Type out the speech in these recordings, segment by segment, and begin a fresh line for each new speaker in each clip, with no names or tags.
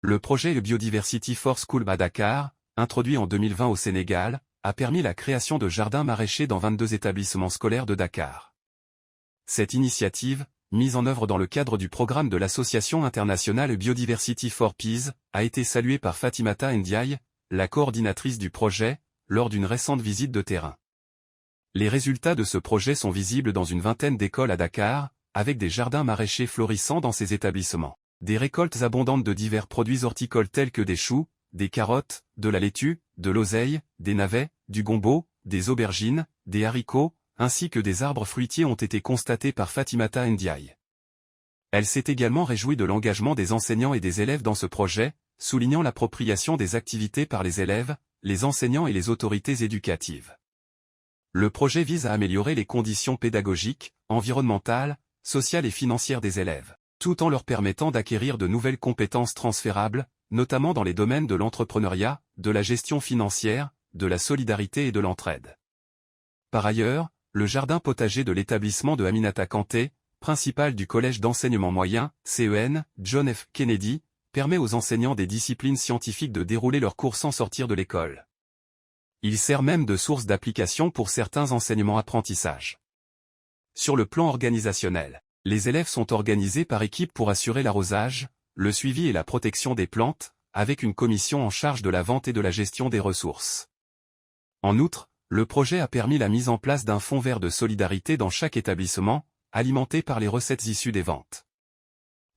Le projet Biodiversity for School à Dakar, introduit en 2020 au Sénégal, a permis la création de jardins maraîchers dans 22 établissements scolaires de Dakar. Cette initiative, mise en œuvre dans le cadre du programme de l'Association internationale Biodiversity for Peace, a été saluée par Fatimata Ndiaye, la coordinatrice du projet, lors d'une récente visite de terrain. Les résultats de ce projet sont visibles dans une vingtaine d'écoles à Dakar, avec des jardins maraîchers florissants dans ces établissements. Des récoltes abondantes de divers produits horticoles tels que des choux, des carottes, de la laitue, de l'oseille, des navets, du gombo, des aubergines, des haricots, ainsi que des arbres fruitiers ont été constatés par Fatimata Ndiaye. Elle s'est également réjouie de l'engagement des enseignants et des élèves dans ce projet, soulignant l'appropriation des activités par les élèves, les enseignants et les autorités éducatives. Le projet vise à améliorer les conditions pédagogiques, environnementales, sociales et financières des élèves, tout en leur permettant d'acquérir de nouvelles compétences transférables, notamment dans les domaines de l'entrepreneuriat, de la gestion financière, de la solidarité et de l'entraide. Par ailleurs, le jardin potager de l'établissement de Aminata Kanté, principal du collège d'enseignement moyen, CEN, John F. Kennedy, permet aux enseignants des disciplines scientifiques de dérouler leurs cours sans sortir de l'école. Il sert même de source d'application pour certains enseignements-apprentissages. Sur le plan organisationnel, les élèves sont organisés par équipe pour assurer l'arrosage, le suivi et la protection des plantes, avec une commission en charge de la vente et de la gestion des ressources. En outre, le projet a permis la mise en place d'un fonds vert de solidarité dans chaque établissement, alimenté par les recettes issues des ventes.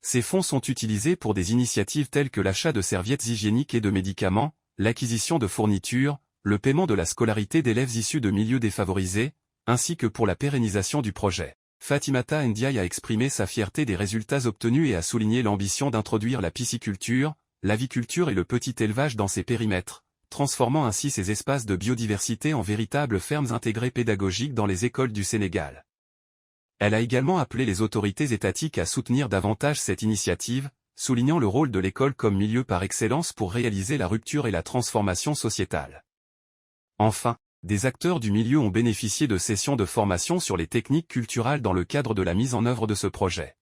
Ces fonds sont utilisés pour des initiatives telles que l'achat de serviettes hygiéniques et de médicaments, l'acquisition de fournitures, le paiement de la scolarité d'élèves issus de milieux défavorisés, ainsi que pour la pérennisation du projet. Fatimata Ndiaye a exprimé sa fierté des résultats obtenus et a souligné l'ambition d'introduire la pisciculture, l'aviculture et le petit élevage dans ces périmètres, transformant ainsi ces espaces de biodiversité en véritables fermes intégrées pédagogiques dans les écoles du Sénégal. Elle a également appelé les autorités étatiques à soutenir davantage cette initiative, soulignant le rôle de l'école comme milieu par excellence pour réaliser la rupture et la transformation sociétale. Enfin, des acteurs du milieu ont bénéficié de sessions de formation sur les techniques culturales dans le cadre de la mise en œuvre de ce projet.